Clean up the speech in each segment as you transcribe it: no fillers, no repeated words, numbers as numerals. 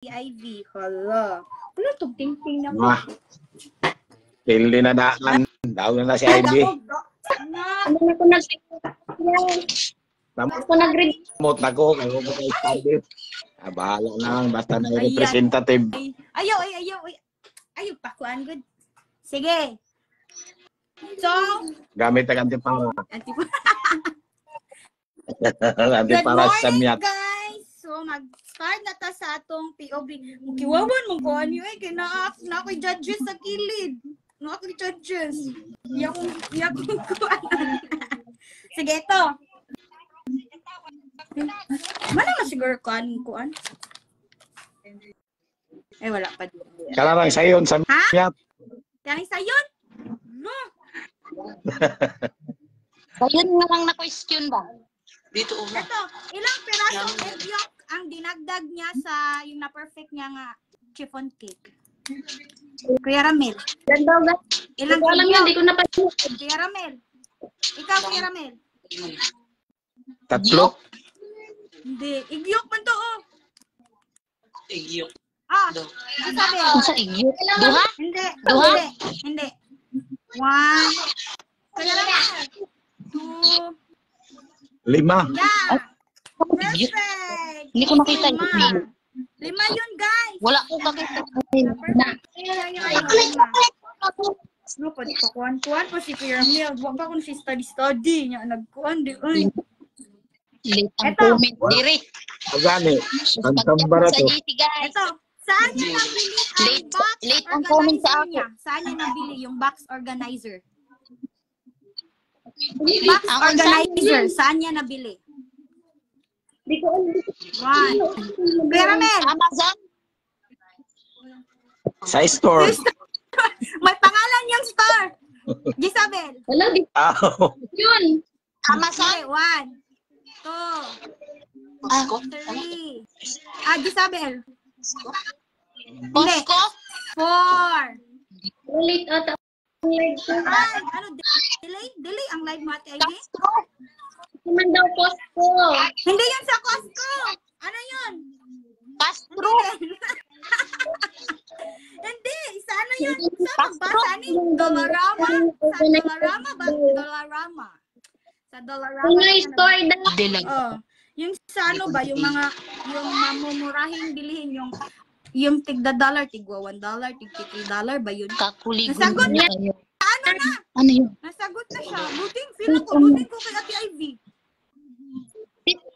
Ivy. Hala. Wala itong ting-ting na Wah. Hindi na daan. Daw na si Ivy. Ano na ako nag-read. Mot na ko. Bahala lang. Basta na representative. Ayaw. Ayaw, pakuan good. Sige. So, Gamit ang antipara. Good Antipara sa morning, miyat. guys! So, mag-start na ta sa atong POV. Kiwawan mong kuhan yun eh. Na ako'y judges sa kilid. Na ako'y judges. Yakong kuhan. Sige, ito. Mana nga siguro kuhan? Eh, wala pa dito. Kalarang sayon sa miyat. Kaya sayon? No. Ayun nga lang na question ba? Dito una. Ito, ilang pirasong egg yolk ang dinagdag niya sa yung na-perfect niya nga chiffon cake? Kuya Ramel. Ganda ba? Ilang Alam egg yun, yolk? di ko napansin. Kuya Ramel. Ikaw, Kuya Ramel. Tatlo. Hindi. Egg yolk man to, oh. Iyok. Ah, Do. sabi. Kung sa iyo. Duha? Hindi. Duha? Hindi. 1. Kuya Ramel. 2. 5. Yeah. Iyo. Perfect. Hindi ko nakita yung iyo. 5 yun, guys. Wala ko kakita. No, pwede pa kuhan pa si Kuya Ramel. Huwag pa kung si study niya. Nagkuhan di. Uy. Late ang Eto. comment. Dire. Agani. Ang tambara Sa to. GT guys. Ito. Saan niya nabili ang Late- box late ang comment sa organizer ako. niya? Saan niya nabili yung box organizer? Box Ang organizer. Saan niya nabili? Di ko alam. 1. Kuya Ramel. Amazon? Sa store. May pangalan yung store. Gisabel. Wala, di Aw. yun. Okay, Amazon? 1, 2, Pasko. 3. Ah, Gisabel. Costco? 4. Late ata. Ay, ano, delay ang live mo, Ate Ivy? Naman daw Costco. Hindi yun sa Costco. Ano yun? Castro? Hindi, sa ano yun? Sa magbasa ni Dollarama? Sa Dollarama ba? Dollarama. Sa Dollarama. Mga store daw. Dilag. Oh, yung sa ano ba, yung mga, yung mamumurahing bilhin, yung tigda dollar, tigwa $1, tigti $3 ba yun? Kakuligon Nasagot na na. kayo. Ano na? Ano yun? Nasagot na siya. Feeling ko kay Ate Ivy.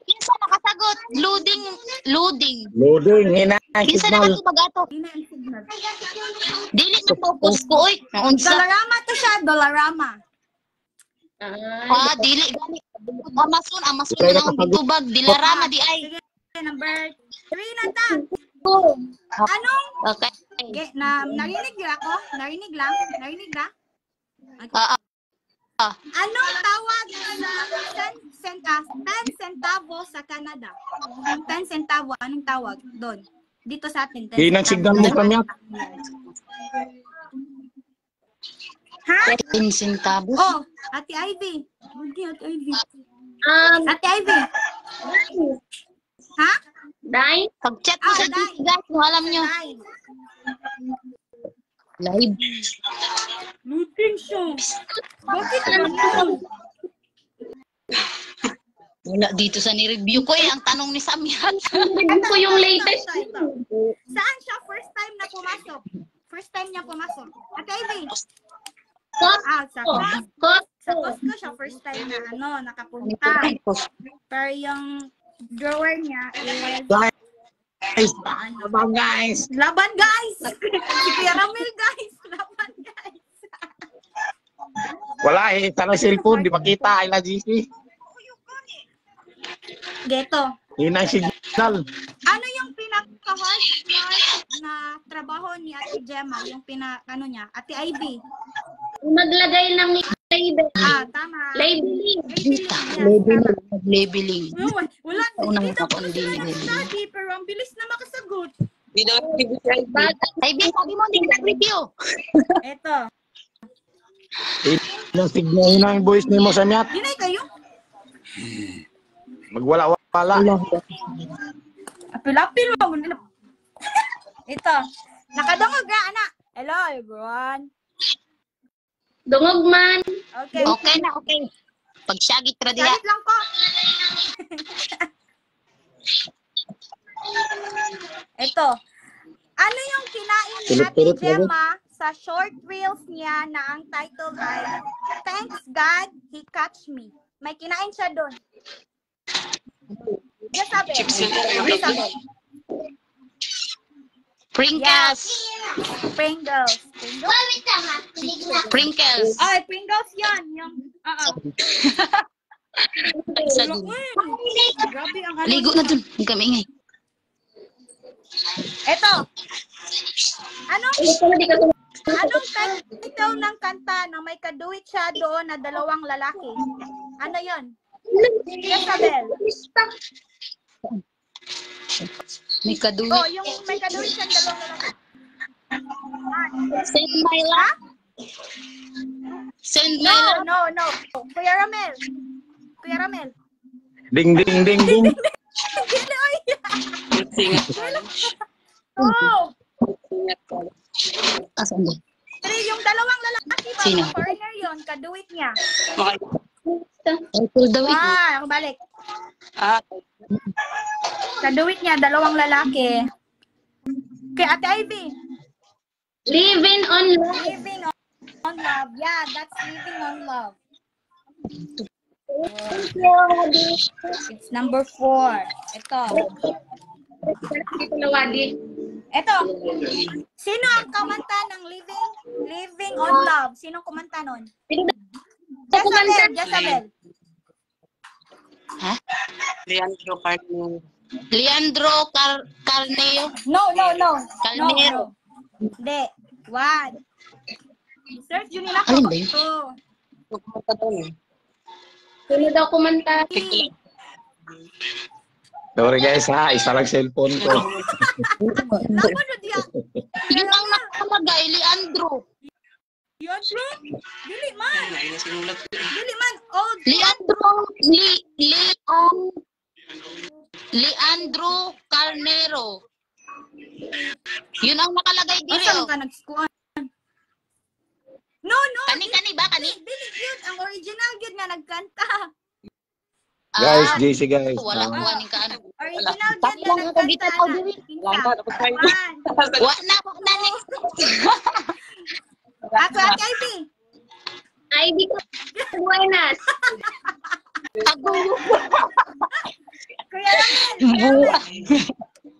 Kinsa nakasagot? Loading. Loading. Hina. Kinsa Signal. nakatubag ato? Hindi na ang signal. Dili na po Costco, oy. Naunsa? Dollarama to siya, Dollarama. Dili. Amazon na lang bitubag. Dilarama di ay. Sige, number 3 na ta. Anong, Okay. narinig niyo ako? Narinig lang? Ah, Anong tawag sa 10 centavo sa Canada? Yung 10 centavo, anong tawag doon? Dito sa atin. 10 Hinang signal mo pa miyat. Ha? 10 centavos. Oh, Ate Ivy. Okay, Ate Ivy. Ate Ivy. Ha? Dai? Pag-chat mo sa Dai. GC guys, kung alam nyo. Ay. Live. Looting siya. Bakit naman? Wala dito sa ni-review ko eh. Ang tanong ni Samyan. Ito ko yung latest. Saan siya first time na pumasok? First time niya pumasok. Ate Ivy. Sa Costco siya first time na nakapunta. Pero yung drawer niya is Laban guys. laban guys! Si Kuya Ramel guys! Laban guys! Wala eh. Sana cellphone. Di makita. Ila GC. Geto. Hinang signal. Ano yung pinaka-hard na trabaho ni Ate Gemma? Yung ano niya? Ate Ivy. Maglagay ng label. Tama. Labeling. Labeling. Labeling. Wala. Unang Hindi daw po nakapag- sila nag-study, pero ang bilis na makasagot. Di daw Ay, sabi mo, hindi ka nag-review. Eto. Hinang signal. Hinang voice ni mo sa miyat. Dinay kayo? Magwala-wala. Apil-apil mo. Ito. Nakadungog ra, anak. Hello, everyone. Dungog man. Okay. Okay na, okay. Pagsagit ra diha. Salit lang ko. Ito. Ano yung kinain ni Ate Tulog-tulog, Gemma sa short reels niya na ang title ay Thanks God, He Catch Me. May kinain siya doon. Jezabel. Chips yun. Jezabel. Pringles. Pringles. Pringles? Pringles. Ay, Pringles yan. Yung, Sa dun. Grabe ang ano. Ligo na dun. Huwag kami ingay. Eto. Anong title ng kanta na may kaduit siya doon na dalawang lalaki? Ano yon? Jezabel. May kaduwi. Oh, yung may kaduit siya dalawang lalaki. Send my love. Send my love. No. Kuya Ramel. Kuya Ramel. Ding, ding, ding, ding. Ginoy. Singat. Oh. Asan ba? Pero yung dalawang lalaki ba? Sino? Foreigner yun. Kaduit niya. Title daw ito. Ako balik. Ah, Kaduit niya, dalawang lalaki. Kay Ate Ivy. Living on love. Living on love. Yeah, that's living on love. It's number 4. Ito. Dito na Wadi. Ito. Sino ang kumanta ng Living on Love? Sino kumanta nun? Jezabel. Ha? Leandro Carmen. Leandro Carneo. No. Calnero. Hindi. 1. Search yun nila Alin ko. ba yun? 2. Pumunta doon eh. Sino daw kumanta? 3. Sorry guys ha, isa lang cellphone ko. Laban diya. Yun ang nakalagay, Leandro. Yan, bro. Dili man. Ay, na sinulat ko eh. Dili man. Old. Leandro Carnero. Yun ang nakalagay dito. Saan ka nag-squad? No. Kani ba? Kani? Dili yun. Ang original yun nga nagkanta. Guys, JC guys. Wala ko aning ka ano. Original yun Tapi nga lang ako dito nagkanta. ako diri. Wala na, tapos tayo. Wa na ako na next. Ako at Ivy. Ivy ko. Buenas. Tagulo. Kuya Ramel. Buwa.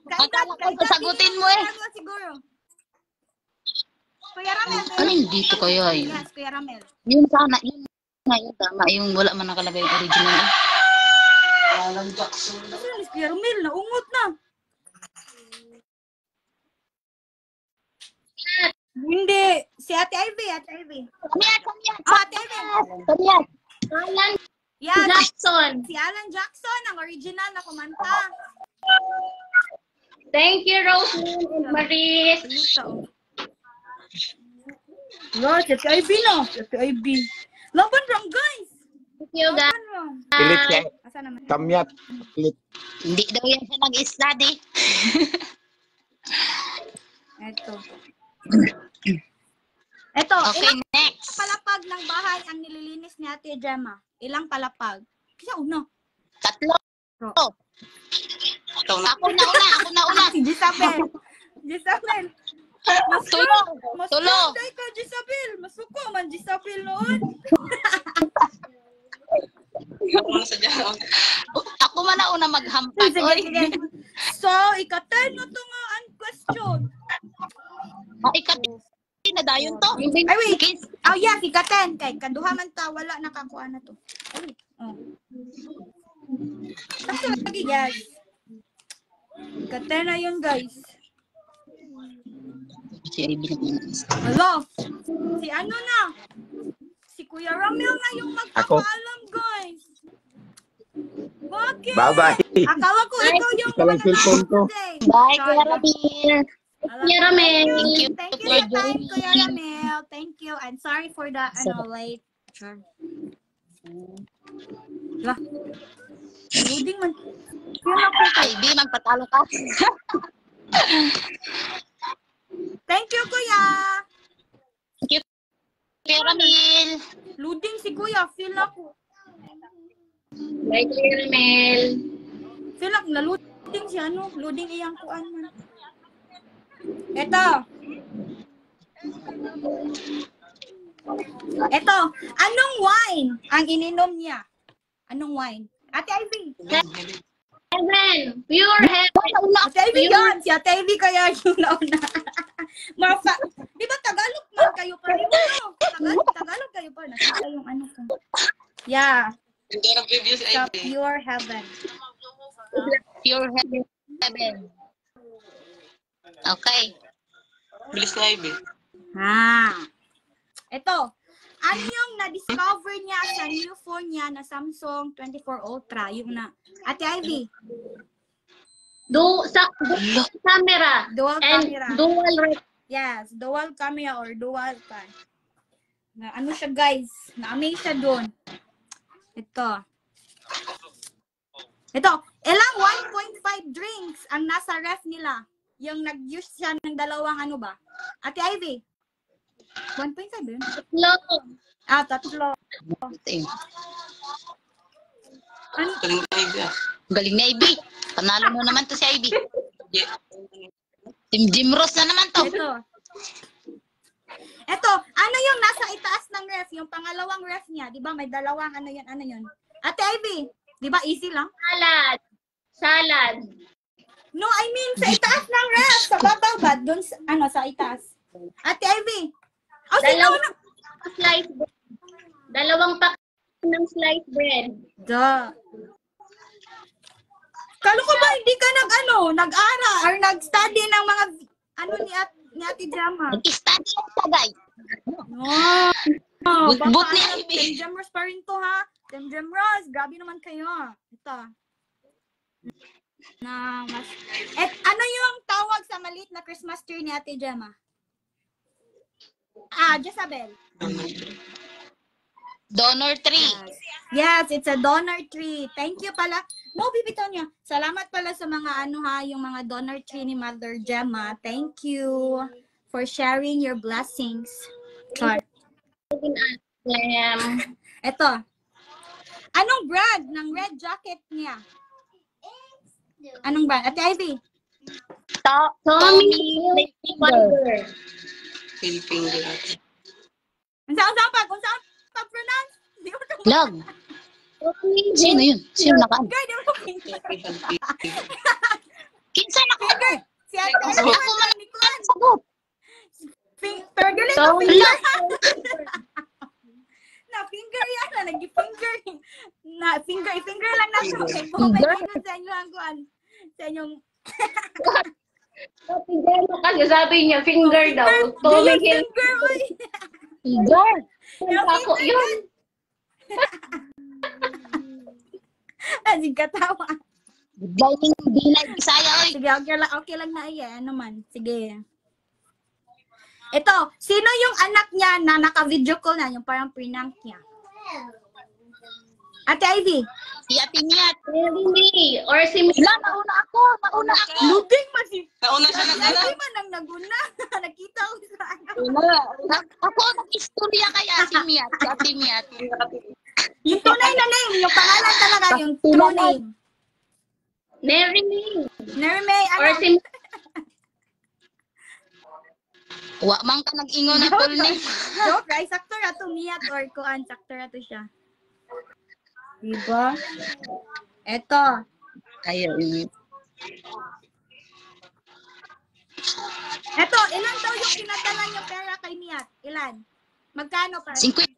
Kailan Akala ko sasagutin mo eh. Siguro. Kuya Ramel. Alin dito kayo ay? Yes, Kuya Ramel. Yun sana, yun nga yung tama, yung wala man nakalagay yung original. Alan Jackson. Ano ni Kuya Ramel? Naungot na. Hindi. Si Ate Ivy. Kamyat! Oh, Ate Ivy. Kamyat! Alan Yan. Jackson. Si Alan Jackson, ang original na kumanta. Thank you, Rosemary and Maris. Dito. No, si Ate Ivy na. Si Ate Ivy. Laban lang, guys. Thank you, guys. Laban lang. Pilit siya. Asa naman? Kamyat. Pilit. Hindi daw yan siya nag-study. Ito, Okay, ilang next. palapag ng bahay ang nililinis ni Ate Gemma? Ilang palapag? Kaya una. Tatlo. Ikaw na. Ako na una. Si Jezabel. Tulo. Mas Tulo. day ka, Jezabel. Masuko man, Jezabel noon. Ako na sa dyan. Ako man na una maghampag. Sige. So, ika-10 na ito nga ang question. Ikat na dayon to. Ay, wait. Oh, yes, ika-10. Kay kaduha man ta, wala nakakuha na to. Ay, oh. Tapos lagi, guys. Ika-10 na yun, guys. Si Ivy na. Hello? Si ano na? Si Kuya Ramil na yung magpapaalam, guys. Bakit? Bye-bye. Akala ko ikaw yung Isa lang cellphone ko. today. Bye, Kuya Ramil. Kuya Ramel. Thank you sa time, Kuya Ramil. Thank you. And sorry for the late. Sure. Lah. Loading man. Yun ako. Ivy, magpatalo ka. Feel na ko. Bye, Kuya Ramel. Feel like na-loading siya, no? Loading iyang kuan man. Ito. Ito. Anong wine ang ininom niya? Anong wine? Ate Ivy. Heaven. Pure heaven. Ate Ivy yan. Si Ate Ivy kaya yung nauna. Di ba Tagalog man kayo pa rin? No? Tagalog kayo pa. Nakita yung ano ko. Yeah. Hindi na review si Sa Ivy. Pure Heaven. Pure heaven. Okay. Bilis na Ivy. Ito. Ano yung na-discover niya sa new phone niya na Samsung 24 Ultra? Yung na. Ate Ivy. Sa camera. Dual And camera. dual Yes. Dual camera or dual pan. Na ano siya guys? Na-amaze siya doon. Ito. Ilang 1.5 drinks ang nasa ref nila. Yung nag-use siya ng dalawang ano ba? Ate Ivy. 1.5 yun? Tatlo. Ano? Galing na Ivy ah. Galing na, Ivy. Panalo mo naman to si Ivy. Yeah. Team Jim Ross na naman to. Ito, ano yung nasa itaas ng ref? Yung pangalawang ref niya, di ba? May dalawang ano yun? Ate Ivy, di ba easy lang? Salad. No, I mean sa itaas ng ref. Sa babaw ba? Doon sa itaas. Ate Ivy. Slice bread. Dalawang pack ng sliced bread. Kalo ko ba hindi ka nag-aral or nag-study ng mga ni Ate Jama? Nag-study yung tagay. But ni Team Ivy. Jamros pa rin to ha. Team Jamros, grabe naman kayo. Ito. Ano yung tawag sa maliit na Christmas tree ni Ate Jama? Jezabel. Donor tree. Yes, it's a donor tree. Thank you pala. No, bibitaw niya. Salamat pala sa mga yung mga donor tree ni Mother Gemma. Thank you for sharing your blessings. Ito. Anong brand ng red jacket niya? Anong brand? Ate Ivy. Tommy Hilfiger. Philippine. Kung saan pag-pronounce? Di mo ito. Lag. Sino yun? Sino nakaan? Girl, di mo Kinsa nakaan? Si Ate Ivy. Ni Kwan. Sagot. Pero galing ko finger. Finger yan. Nag-finger. Finger lang natin. Okay, bumabay sa inyo ang kuan. Sa inyong... Kasi sabi niya, finger daw. Tommy Hilfiger. Finger, oy. Finger. Ako yun. Sige, katawa. Bidlaying bilay Bisaya, oy. Sige, okay lang na iya. Ano man. Sige. Ito, sino yung anak niya na naka-video call na? Yung parang prank niya. Ate Ivy. Si Ate Miat. Me. Or si Mila. Nauna ako. Lubing man si... Nauna siya Ate Ivy man ang naguna. Nakita ko sa ano. Ako nag-istorya kaya si Miat. Si Ate Miat. Yung tunay na name. Yung pangalan talaga. Yung true name. Mary May. Mary May, Or ano? si Wa man ka nag-ingon na full name. Joke, right? Sakto na to Miat or kuan. Sakto na to siya. Diba? Eto. Ayaw. Eto, ilan daw yung kinatala niyo pera kay Miat? Ilan? Magkano para? 50.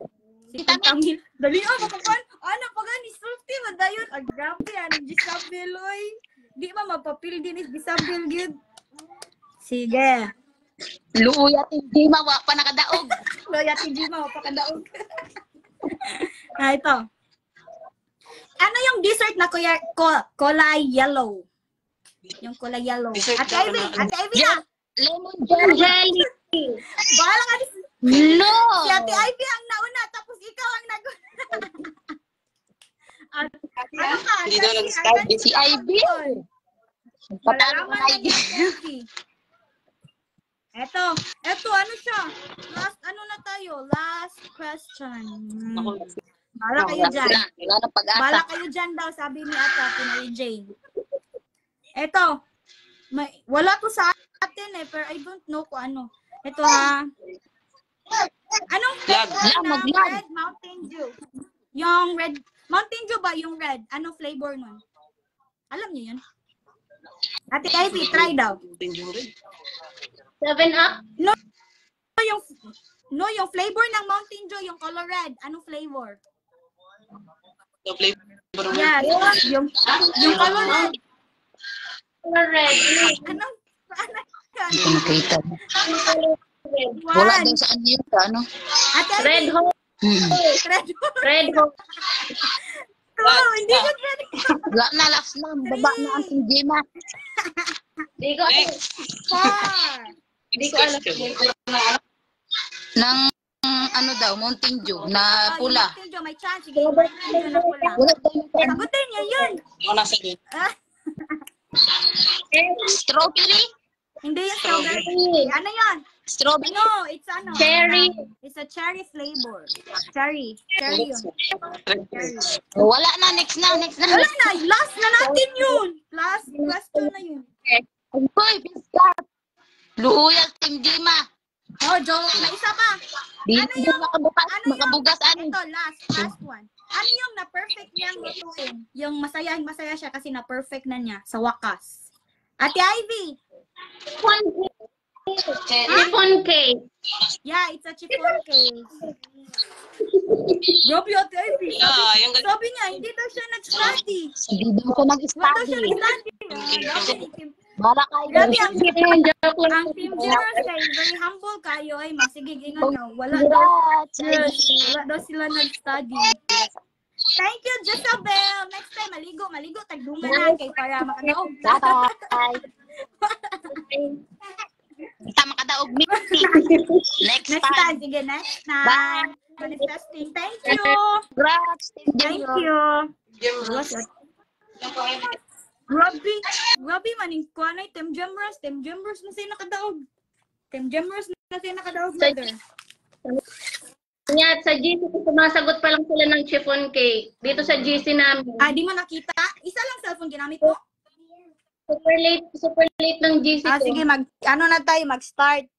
50,000. Dali makakuan. Ano pa gani? Sulti, madayon. Grabe, Gisabel, oy. Di ba mapapil din is Gisabel, good? Sige. Luya hindi mawa pa nakadaog. Loya, hindi mo pakadaog. Ito. Ano yung dessert na kulay yellow? Yung kulay yellow. Dessert Ate daw Ivy, na- Ate Ivy na. Lemon jelly. Bahala ka si No. Ate Ivy ang nauna, tapos ikaw ang naguna. Ano ka? Hindi daw nag-start. Si Ivy. Patalo Malalaman na na ni Ivy. Eto, ano siya? Last question. Bala kayo dyan. Wala na pag-asa. Bala kayo dyan daw, sabi ni Ata, kina Jane. Eto, wala to sa atin pero I don't know kung ano. Ito ha. Anong flavor ng Red Mountain Dew? Yung Red, Mountain Dew ba yung red? Anong flavor nun? Alam niyo yun? Ate Ivy, try daw. 7-Up? Yung flavor ng Mountain Dew, yung color red. Anong flavor? The flavor. Yes, yung color red. Color red. Anong Hindi ko nakita. Wala One. din sa ano ano. Ate Red Ivy, Hot. red. Red Hot. Oh, hindi ko red. Wala na, last na. Baba na ang Jema. Di ko alam. Four. Di ko alam. Ng ano daw, Mountain Dew na pula. Mountain Dew, may chance. Sige, Mountain Dew na pula. Wala daw. Sagutin niya yun. Ako nasa din. Strawberry? Hindi yung strawberry. Ano yun? Strawberry? No, it's ano. Cherry. It's a cherry flavor. Cherry. Cherry yun. Cherry. Wala na, next na. Wala na. Last na natin yun. Last question na yun. Uy, biscuit. Luuyal, Team Jema. Oh, joke. May isa pa. Dito yung makabugas. Ito, last one. Ano yung na-perfect niyang lutuin? Yung masaya siya kasi na-perfect na niya sa wakas. Ate Ivy. Chiffon cake. Yeah, it's a chiffon cake. Grabe, Ate Ivy. Yung Sabi niya, hindi daw siya nag-study. Hindi daw ko Wala daw siya nag-study. nag-study. Bala kayo. Grabe, ang Joke lang. ang Team Generous kay very humble kayo ay masigiging ano. Wala daw sila nag-study. Thank you, Jezabel. Next time, maligo. Tagdungan na kay para makadaog. Bye. Kita makadaog me. Next Next time. time. Sige, next time. Manifesting. Thank you. Congrats. Thank you. Grabe maning kuanay Team Generous na siya nakadaog. Team Generous na siya nakadaog, brother. At sa GC, sumasagot pa lang sila ng chiffon cake. Dito sa GC namin. Di mo nakita? Isa lang cellphone ginamit ko. Super late ng GC ko. Sige, mag-start.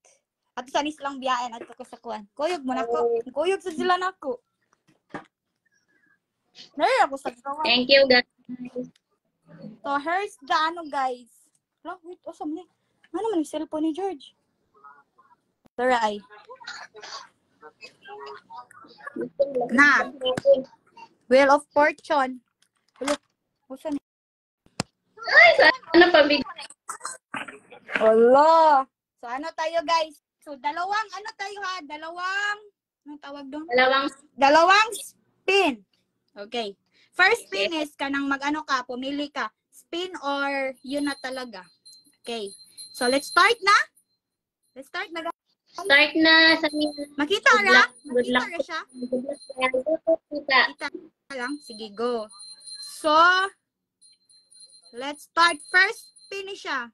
At sanis lang biyain at ko sa kuan. Kuyog mo na ko. Kuyog sa sila na ko. Nari ako sa gawa. Thank you, guys. So, here's the guys. Wait, awesome na. Ano man yung cellphone ni George? Tara ay. Na. Wheel of Fortune. Look. What's on? Ay, sana pabig. Hello. So, tayo guys? So, dalawang anong tawag doon? Dalawang spin. Okay. First spin is kanang pumili ka. Spin or yun na talaga. Okay. So, let's start na. Start na sa Makita ra? Good Makita luck. ra siya? Kita. Makita lang. Sige, go. So, let's start. First spin siya.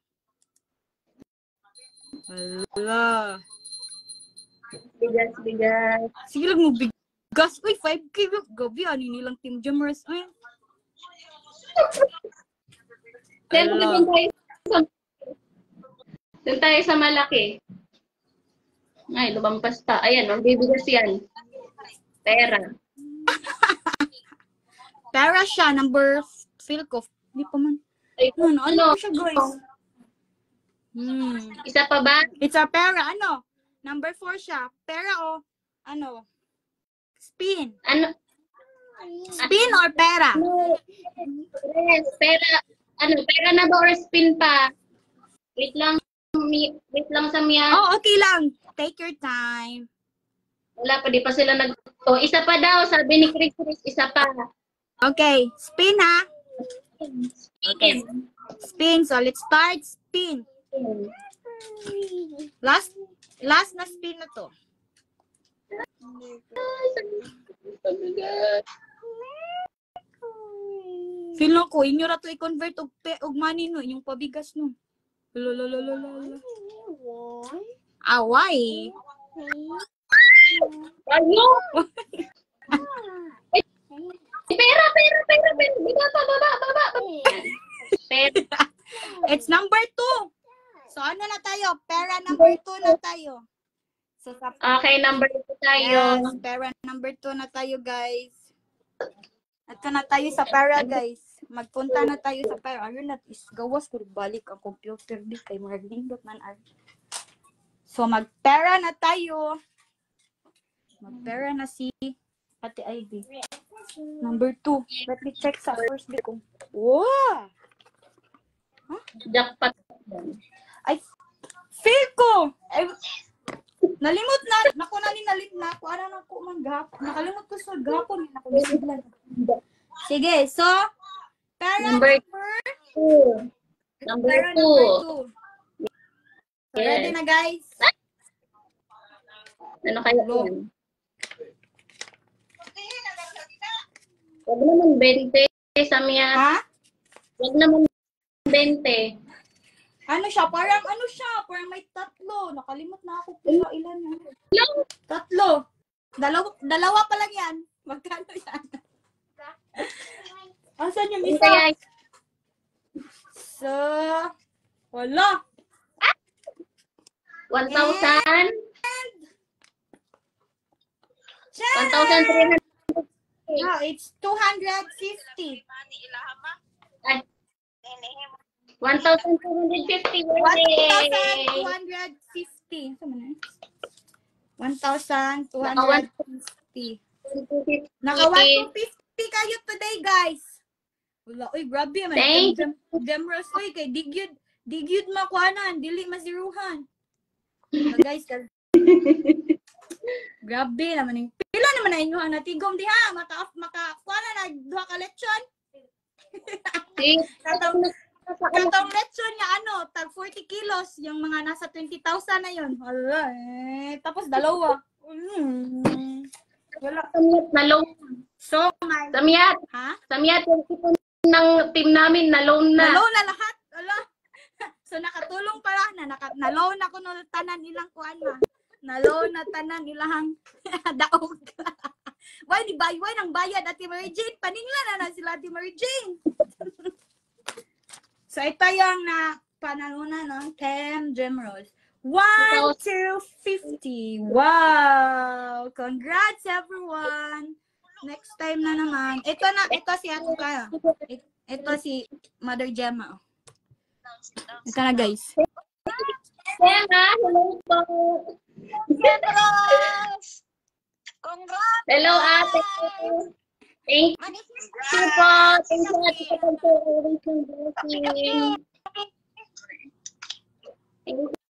Wala. Bigas. Sige lang mo bigas. Uy, 5K. Gabi, ano nilang Team Jammers. Ay. Doon tayo sa malaki. Ay, lumampas pa. Ayan, magbibigas yan. Pera. Pera siya. Number, feel ko. Hindi pa man. Ano siya, guys? Isa pa ba? It's a pera. Number 4 siya. Pera o, spin. Ano? Spin or pera? Yes, pera. Pera na ba or spin pa? Wait lang sa miya. Oh, okay lang. Take your time. Wala pa, di pa sila isa pa daw, sabi ni Chris, isa pa. Okay, spin ha. Okay. Spin. So, let's start. Spin. Last na spin na to. Feel ko, inyo ra to i-convert og money no, yung pabigas no. Lololololol. Away. Ano? pera. Baba. Yan. Pera. It's number 2. So, ano na tayo? Pera number 2 na tayo. So, sa Okay, number 2 tayo. yes, pera number 2 na tayo, guys. Ito na tayo sa pera, guys. Magpunta na tayo sa pera. Ayun na, is gawas ko balik ang computer di kay marlindot man ay. So, magpera na tayo. Magpera na si Ate Ivy. Number 2. Let me check sa first bit ko. Wow! Jackpot. Ay, feel ko! Ay, nalimot na. Naku, nalimot na ako. Ano na ako man gapon. Nakalimot ko sa gapon. Sige, so, pera Number Number pera 2. number 2. So, Yes. ready na, guys? Ano kaya yun? Huwag naman 20, Samia. Ha? Huwag naman 20. Ano siya? Parang ano siya? Parang may 3. Nakalimot na ako kung ilan yan. 3. Dalawa pa lang yan. Magkano yan? Asan yung Ano isa? kaya? So, wala. 1,000? 1,300. 1,300. No, it's 250. Ay. 1,250. 1,250. Saan mo na? 1,250. Naka 1,250 kayo today, guys. Wala, uy, grabe man. Thank Demros, uy, kay digyud makuanan, dili masiruhan. So, guys, grabe naman yung pila naman na inyo ang natigom diha. Maka-kuana na, duha ka lechon. Katong lechon niya, tag 40 kilos, yung mga nasa 20,000 na yun. Tapos dalawa. Wala. Samyat na loan. So, my... Samyat. Ha? Samyat, yung ipon ng team namin na loan na. Na-loan na lahat. Ala. So, nakatulong pala na. Na-loan ako no tanan ilang kuan na. Na-loan na tanan ilang daog. Why nang bayad Ate Mary Jane? Paningla na sila Ate Mary Jane. So, ito yung panalunan ng 10 gem rolls. 1,250. Wow! Congrats, everyone! Next time na naman. Ito si Ato Kaya. Ito si Mother Gemma. Ito na, guys. Gemma, hello po. Congrats! Hello, ate. Thank you po. Thank you, ate, sa pag-always ng blessing. Thank you.